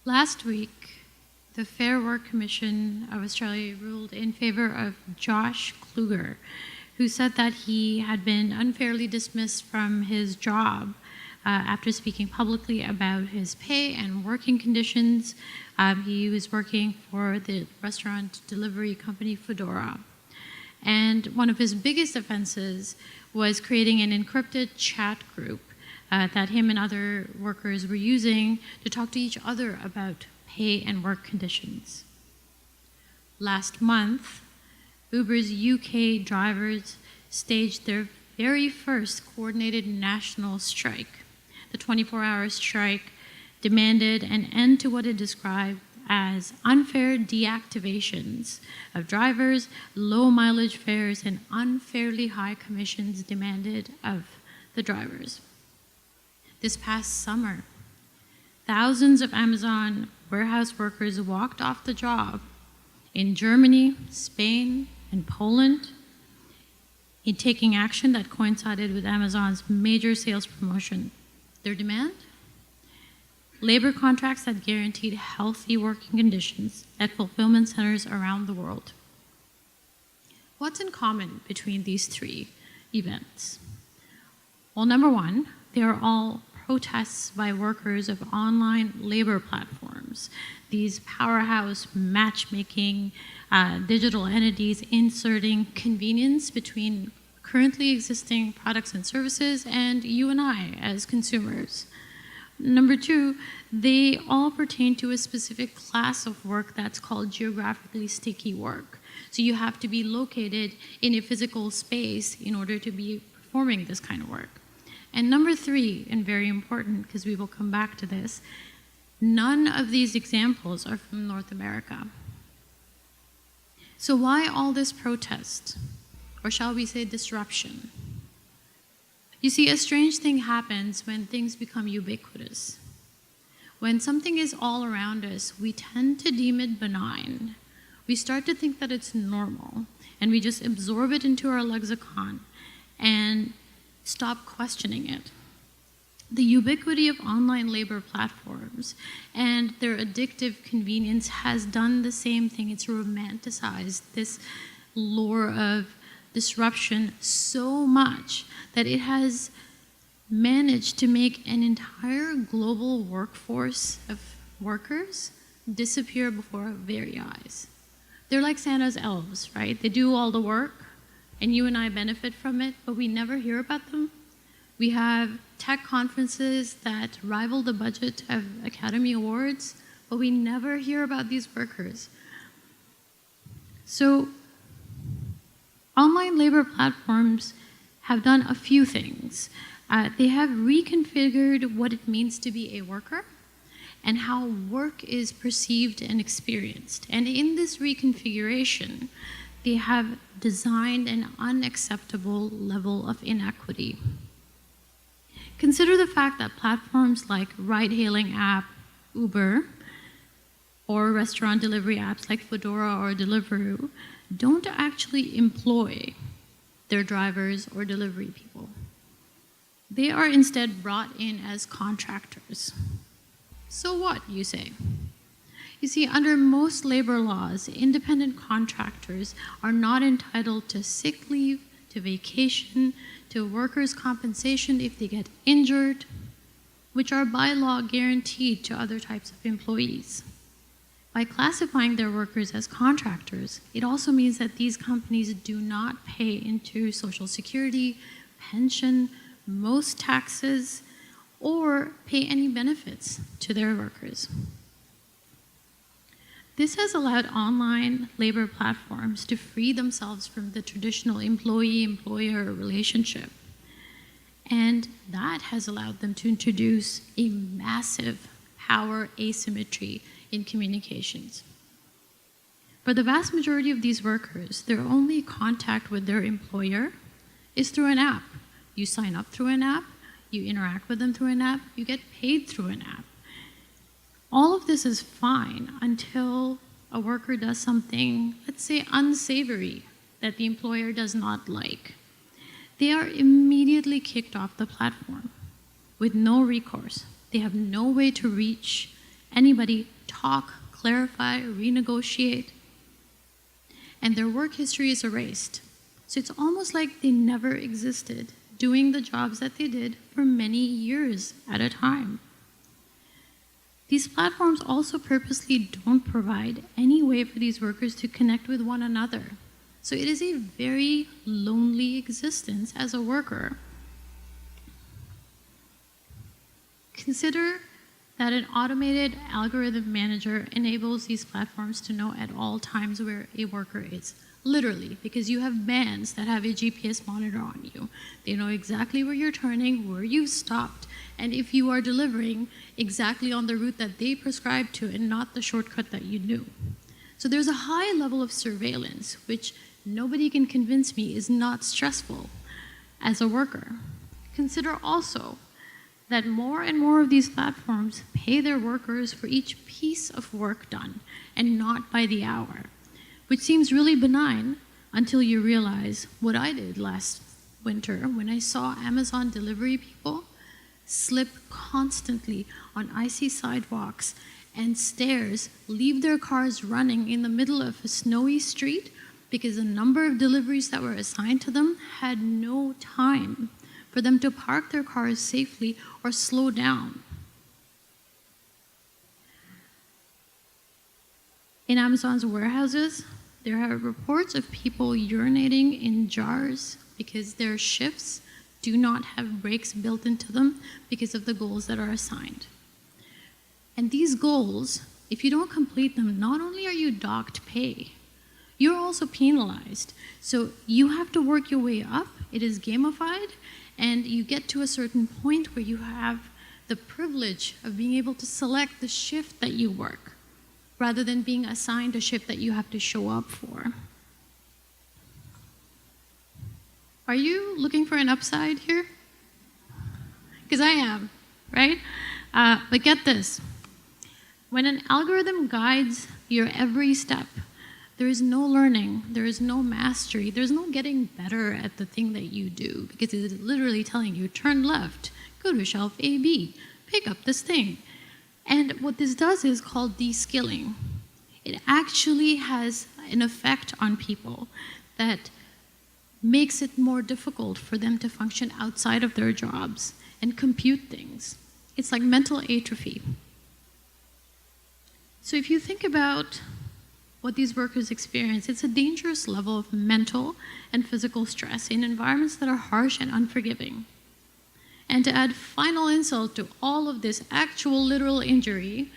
Last week, the Fair Work Commission of Australia ruled in favor of Josh Kluger, who said that he had been unfairly dismissed from his job after speaking publicly about his pay and working conditions. He was working for the restaurant delivery company Foodora. And one of his biggest offenses was creating an encrypted chat group that him and other workers were using to talk to each other about pay and work conditions. Last month, Uber's UK drivers staged their very first coordinated national strike. The 24-hour strike demanded an end to what it described as unfair deactivations of drivers, low mileage fares, and unfairly high commissions demanded of the drivers. This past summer, thousands of Amazon warehouse workers walked off the job in Germany, Spain, and Poland in taking action that coincided with Amazon's major sales promotion. Their demand? Labor contracts that guaranteed healthy working conditions at fulfillment centers around the world. What's in common between these three events? Well, number one, they are all protests by workers of online labor platforms, these powerhouse matchmaking digital entities inserting convenience between currently existing products and services and you and I as consumers. Number two, they all pertain to a specific class of work that's called geographically sticky work. So you have to be located in a physical space in order to be performing this kind of work. And number three, and very important because we will come back to this, none of these examples are from North America. So why all this protest? Or shall we say disruption? You see, a strange thing happens when things become ubiquitous. When something is all around us, we tend to deem it benign. We start to think that it's normal, and we just absorb it into our lexicon and stop questioning it. The ubiquity of online labor platforms and their addictive convenience has done the same thing. It's romanticized this lore of disruption so much that it has managed to make an entire global workforce of workers disappear before our very eyes. They're like Santa's elves, right? They do all the work, and you and I benefit from it, but we never hear about them. We have tech conferences that rival the budget of Academy Awards, but we never hear about these workers. So, online labor platforms have done a few things. They have reconfigured what it means to be a worker and how work is perceived and experienced. And in this reconfiguration, they have designed an unacceptable level of inequity. Consider the fact that platforms like ride-hailing app Uber or restaurant delivery apps like Foodora or Deliveroo don't actually employ their drivers or delivery people. They are instead brought in as contractors. So what, you say? You see, under most labor laws, independent contractors are not entitled to sick leave, to vacation, to workers' compensation if they get injured, which are by law guaranteed to other types of employees. By classifying their workers as contractors, it also means that these companies do not pay into Social Security, pension, most taxes, or pay any benefits to their workers. This has allowed online labor platforms to free themselves from the traditional employee-employer relationship. And that has allowed them to introduce a massive power asymmetry in communications. For the vast majority of these workers, their only contact with their employer is through an app. You sign up through an app, you interact with them through an app, you get paid through an app. All of this is fine until a worker does something, let's say, unsavory that the employer does not like. They are immediately kicked off the platform with no recourse. They have no way to reach anybody talk, clarify, renegotiate, and their work history is erased. So it's almost like they never existed, doing the jobs that they did for many years at a time. These platforms also purposely don't provide any way for these workers to connect with one another. So it is a very lonely existence as a worker. Consider that an automated algorithm manager enables these platforms to know at all times where a worker is. Literally, because you have bands that have a GPS monitor on you. They know exactly where you're turning, where you stopped, and if you are delivering exactly on the route that they prescribed to and not the shortcut that you knew. So there's a high level of surveillance, which nobody can convince me is not stressful as a worker. Consider also that more and more of these platforms pay their workers for each piece of work done and not by the hour, which seems really benign until you realize what I did last winter when I saw Amazon delivery people slip constantly on icy sidewalks and stairs, leave their cars running in the middle of a snowy street because the number of deliveries that were assigned to them had no time for them to park their cars safely or slow down. In Amazon's warehouses, there are reports of people urinating in jars because their shifts do not have breaks built into them because of the goals that are assigned. And these goals, if you don't complete them, not only are you docked pay, you're also penalized. So you have to work your way up. It is gamified, and you get to a certain point where you have the privilege of being able to select the shift that you work, rather than being assigned a shift that you have to show up for. Are you looking for an upside here? Because I am, right? But get this. When an algorithm guides your every step, there is no learning, there is no mastery, there's no getting better at the thing that you do, because it is literally telling you, turn left, go to shelf AB, pick up this thing. And what this does is called de-skilling. It actually has an effect on people that makes it more difficult for them to function outside of their jobs and compute things. It's like mental atrophy. So if you think about what these workers experience, it's a dangerous level of mental and physical stress in environments that are harsh and unforgiving. And to add final insult to all of this actual literal injury,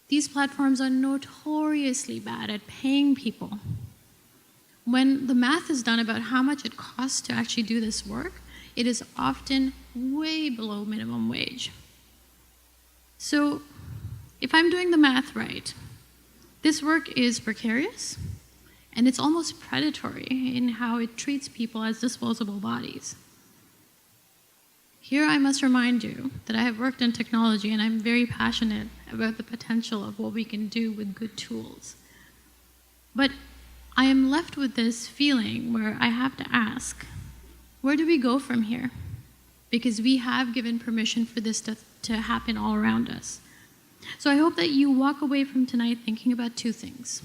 these platforms are notoriously bad at paying people. When the math is done about how much it costs to actually do this work, it is often way below minimum wage. So if I'm doing the math right, this work is precarious, and it's almost predatory in how it treats people as disposable bodies. Here I must remind you that I have worked in technology, and I'm very passionate about the potential of what we can do with good tools. But I am left with this feeling where I have to ask, where do we go from here? Because we have given permission for this to happen all around us. So I hope that you walk away from tonight thinking about two things.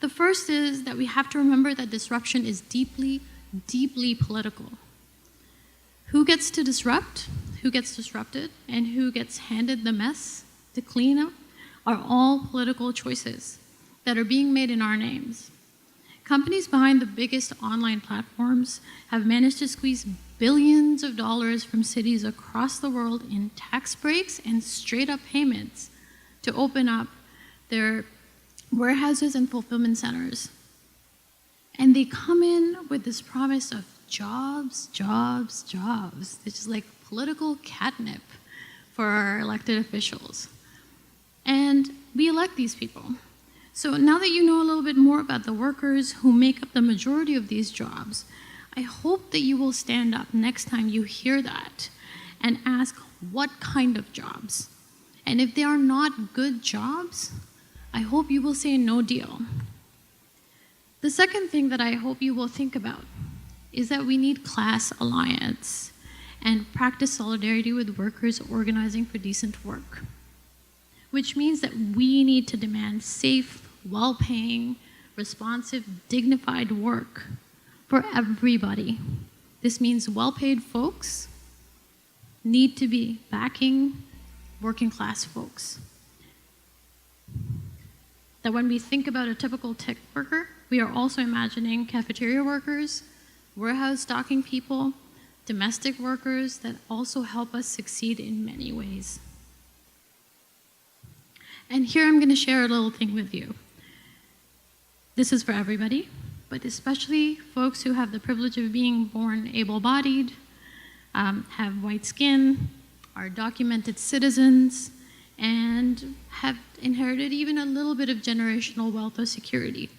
The first is that we have to remember that disruption is deeply, deeply political. Who gets to disrupt, who gets disrupted, and who gets handed the mess to clean up are all political choices that are being made in our names. Companies behind the biggest online platforms have managed to squeeze billions of dollars from cities across the world in tax breaks and straight-up payments to open up their warehouses and fulfillment centers. And they come in with this promise of jobs, jobs, jobs. It's just like political catnip for our elected officials. And we elect these people. So now that you know a little bit more about the workers who make up the majority of these jobs, I hope that you will stand up next time you hear that and ask what kind of jobs. And if they are not good jobs, I hope you will say no deal. The second thing that I hope you will think about is that we need class alliance and practice solidarity with workers organizing for decent work. which means that we need to demand safe, well-paying, responsive, dignified work for everybody. This means well-paid folks need to be backing working-class folks. That when we think about a typical tech worker, we are also imagining cafeteria workers, warehouse stocking people, domestic workers that also help us succeed in many ways. And here I'm going to share a little thing with you. This is for everybody, but especially folks who have the privilege of being born able-bodied, have white skin, are documented citizens, and have inherited even a little bit of generational wealth or security.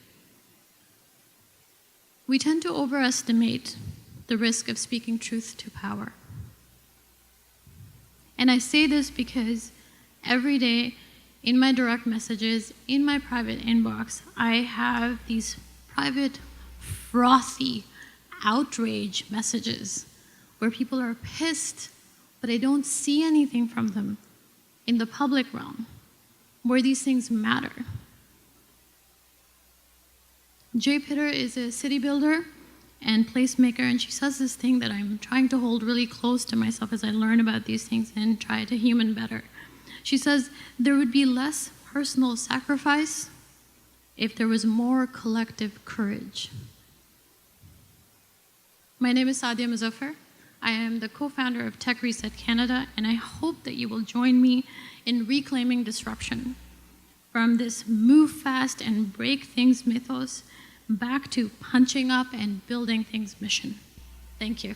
We tend to overestimate the risk of speaking truth to power. And I say this because every day in my direct messages, in my private inbox, I have these private, frothy, outrage messages where people are pissed, but I don't see anything from them in the public realm where these things matter. Jay Pitter is a city builder and placemaker, and she says this thing that I'm trying to hold really close to myself as I learn about these things and try to human better. She says there would be less personal sacrifice if there was more collective courage. My name is Saadia Muzaffar. I am the co-founder of Tech Reset Canada, and I hope that you will join me in reclaiming disruption from this move fast and break things mythos back to punching up and building things mission. Thank you.